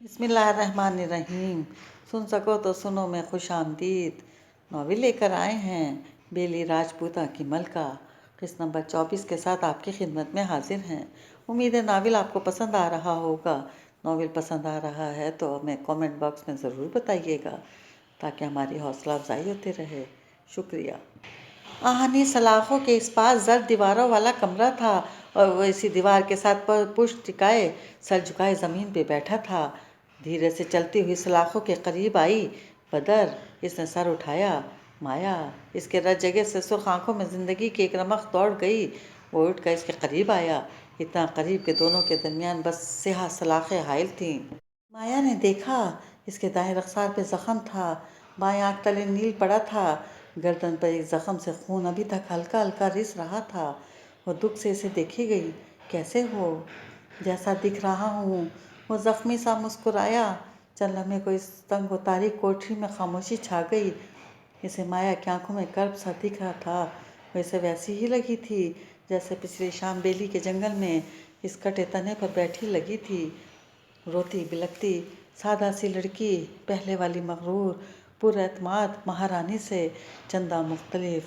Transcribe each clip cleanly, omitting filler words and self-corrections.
بسم اللہ الرحمن الرحیم۔ سن سکو تو سنو میں خوش آمدید ناول لے کر آئے ہیں بیلی راجپوتا کی ملکہ، قسط نمبر 24 کے ساتھ آپ کی خدمت میں حاضر ہیں۔ امید ہے ناول آپ کو پسند آ رہا ہوگا۔ ناول پسند آ رہا ہے تو ہمیں کومنٹ باکس میں ضرور بتائیے گا تاکہ ہماری حوصلہ افزائی ہوتی رہے۔ شکریہ۔ آہنی سلاخوں کے اس پاس زرد دیواروں والا کمرہ تھا اور وہ اسی دیوار کے ساتھ پشت ٹکائے سر جھکائے زمین پہ بیٹھا تھا۔ دھیرے سے چلتی ہوئی سلاخوں کے قریب آئی۔ بدر، اس نے سر اٹھایا۔ مایا، اس کے رت جگہ سے سرخ آنکھوں میں زندگی کی ایک رمق دوڑ گئی۔ وہ اٹھ کر اس کے قریب آیا، اتنا قریب کہ دونوں کے درمیان بس سیاہ سلاخیں حائل تھیں۔ مایا نے دیکھا، اس کے دائیں رخسار پہ زخم تھا، بائیں آنکھ تلے نیل پڑا تھا، گردن پر ایک زخم سے خون ابھی تک ہلکا ہلکا رس رہا تھا۔ وہ دکھ سے اسے دیکھے گئی۔ کیسے ہو؟ جیسا دکھ رہا ہوں۔ وہ زخمی سا مسکرایا۔ چند لمحے کو اس تنگ و تاریک کوٹری میں خاموشی چھا گئی۔ اسے مایا کی آنکھوں میں کرب سا دکھ رہا تھا۔ وہ اسے ویسی ہی لگی تھی جیسے پچھلی شام بیلی کے جنگل میں اس کٹے تنے پر بیٹھی لگی تھی، روتی بلکتی، سادہ سی لڑکی، پہلے والی مغرور، پر اعتماد مہارانی سے چندہ مختلف۔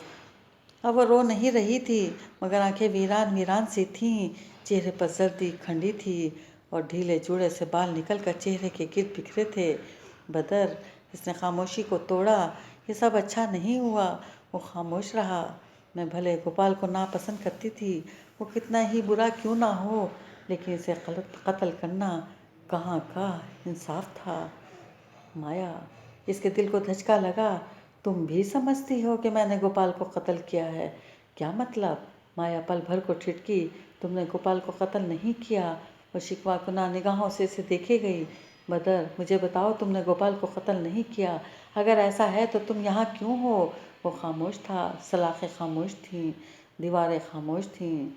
اب وہ رو نہیں رہی تھی، مگر آنکھیں ویران ویران سی تھیں، چہرے پر زردی کھنڈی تھی اور ڈھیلے جوڑے سے بال نکل کر چہرے کے گرد بکھرے تھے۔ بدر، اس نے خاموشی کو توڑا۔ یہ سب اچھا نہیں ہوا۔ وہ خاموش رہا۔ میں بھلے گوپال کو ناپسند کرتی تھی، وہ کتنا ہی برا کیوں نہ ہو، لیکن اسے قتل کرنا کہاں کا انصاف تھا۔ مایا، اس کے دل کو دھچکا لگا۔ تم بھی سمجھتی ہو کہ میں نے گوپال کو قتل کیا ہے؟ کیا مطلب؟ مایا پل بھر کو ٹھٹکی۔ تم نے گوپال کو قتل نہیں کیا۔ وہ شکوہ کناں نگاہوں سے اسے دیکھے گئی۔ بدر، مجھے بتاؤ، تم نے گوپال کو قتل نہیں کیا؟ اگر ایسا ہے تو تم یہاں کیوں ہو؟ وہ خاموش تھا، سلاخیں خاموش تھیں، دیواریں خاموش تھیں۔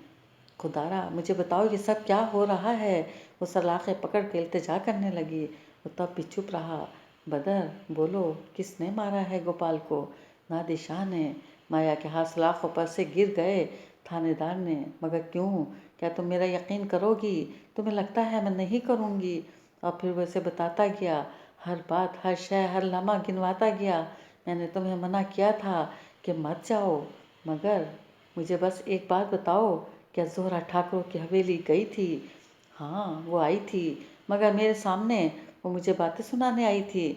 خدارا، مجھے بتاؤ یہ سب کیا ہو رہا ہے؟ وہ سلاخیں پکڑ کے التجا کرنے لگی۔ وہ تب بھی چپ رہا۔ بدر، بولو، کس نے مارا ہے گوپال کو؟ نادر شاہ نے۔ مایا کے ہاتھ سلاخوں پر سے گر گئے۔ تھانے دار نے۔ مگر کیوں؟ کیا تم میرا یقین کرو گی؟ تمہیں لگتا ہے میں نہیں کروں گی؟ اور پھر وہ اسے بتاتا گیا، ہر بات، ہر شے، ہر لمحہ گنواتا گیا۔ میں نے تمہیں منع کیا تھا کہ مت جاؤ، مگر مجھے بس ایک بات بتاؤ، کیا زہرہ ٹھاکروں کی حویلی گئی تھی؟ ہاں، وہ آئی تھی، مگر میرے سامنے۔ وہ مجھے باتیں سنانے آئی تھی۔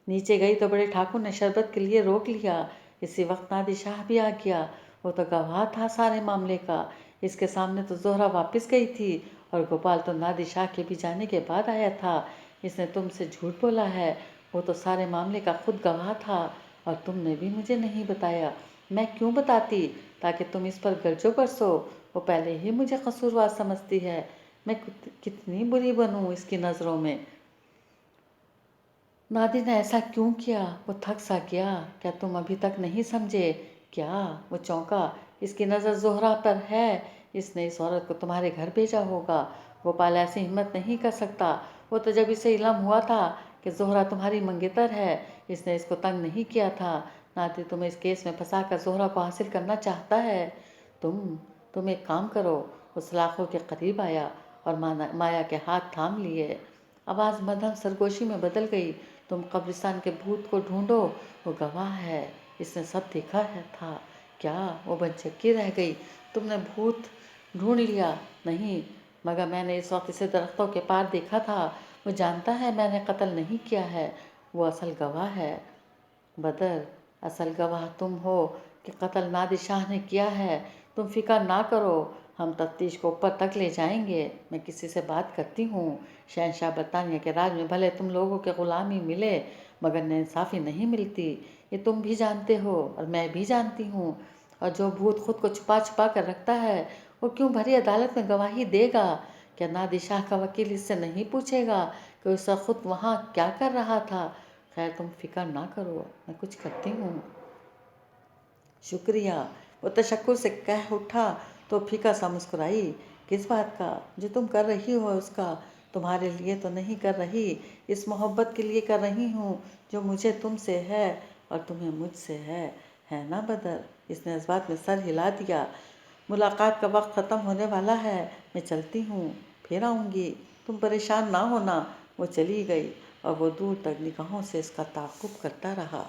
نیچے گئی تو بڑے ٹھاکر نے شربت کے لیے روک لیا۔ اسی وقت نادر شاہ بھی آ گیا۔ وہ تو گواہ تھا سارے معاملے کا۔ اس کے سامنے تو زہرہ واپس گئی تھی، اور گوپال تو نادر شاہ کے بھی جانے کے بعد آیا تھا۔ اس نے تم سے جھوٹ بولا ہے۔ وہ تو سارے معاملے کا خود گواہ تھا، اور تم نے بھی مجھے نہیں بتایا۔ میں کیوں بتاتی تاکہ تم اس پر گرجو برسو؟ وہ پہلے ہی مجھے قصوروار سمجھتی ہے۔ میں کتنی بری بنوں اس کی نظروں میں؟ نادر نے ایسا کیوں کیا؟ وہ تھک سا گیا۔ کیا تم ابھی تک نہیں سمجھے؟ کیا؟ وہ چونکا۔ اس کی نظر زہرہ پر ہے۔ اس نے اس عورت کو تمہارے گھر بھیجا ہوگا۔ گوپال ایسی ہمت نہیں کر سکتا۔ وہ تو جب اسے علم ہوا تھا کہ زہرہ تمہاری منگیتر ہے، اس نے اس کو تنگ نہیں کیا تھا۔ نادر تمہیں اس کیس میں پھنسا کر زہرہ کو حاصل کرنا چاہتا ہے۔ تم ایک کام کرو۔ وہ سلاخوں کے قریب آیا اور مایا کے ہاتھ تھام لیے۔ آواز مدھم سرگوشی میں بدل گئی۔ تم قبرستان کے بھوت کو ڈھونڈو، وہ گواہ ہے، اس نے سب دیکھا تھا۔ کیا؟ وہ بھنچکی رہ گئی۔ تم نے بھوت ڈھونڈ لیا؟ نہیں، مگر میں نے اس وقت اسے درختوں کے پار دیکھا تھا۔ وہ جانتا ہے میں نے قتل نہیں کیا ہے۔ وہ اصل گواہ ہے۔ بدر، اصل گواہ تم ہو کہ قتل نادر شاہ نے کیا ہے۔ تم فکر نہ کرو، ہم تفتیش کو اوپر تک لے جائیں گے۔ میں کسی سے بات کرتی ہوں۔ شہنشاہ برطانیہ کے راج میں بھلے تم لوگوں کے غلامی ملے، مگر ناانصافی نہیں ملتی۔ یہ تم بھی جانتے ہو اور میں بھی جانتی ہوں۔ اور جو بھوت خود کو چھپا چھپا کر رکھتا ہے، وہ کیوں بھری عدالت میں گواہی دے گا؟ کیا نادر شاہ کا وکیل اس سے نہیں پوچھے گا کہ اس وقت خود وہاں کیا کر رہا تھا؟ خیر، تم فکر نہ کرو، میں کچھ کرتی ہوں۔ شکریہ، وہ تشکر سے کہہ اٹھا تو پھیکا سا مسکرائی۔ کس بات کا؟ جو تم کر رہی ہو اس کا۔ تمہارے لیے تو نہیں کر رہی، اس محبت کے لیے کر رہی ہوں جو مجھے تم سے ہے اور تمہیں مجھ سے ہے نا بدر؟ اس نے اس بات میں سر ہلا دیا۔ ملاقات کا وقت ختم ہونے والا ہے، میں چلتی ہوں، پھر آؤں گی، تم پریشان نہ ہونا۔ وہ چلی گئی اور وہ دور تک نگاہوں سے اس کا تعاقب کرتا رہا۔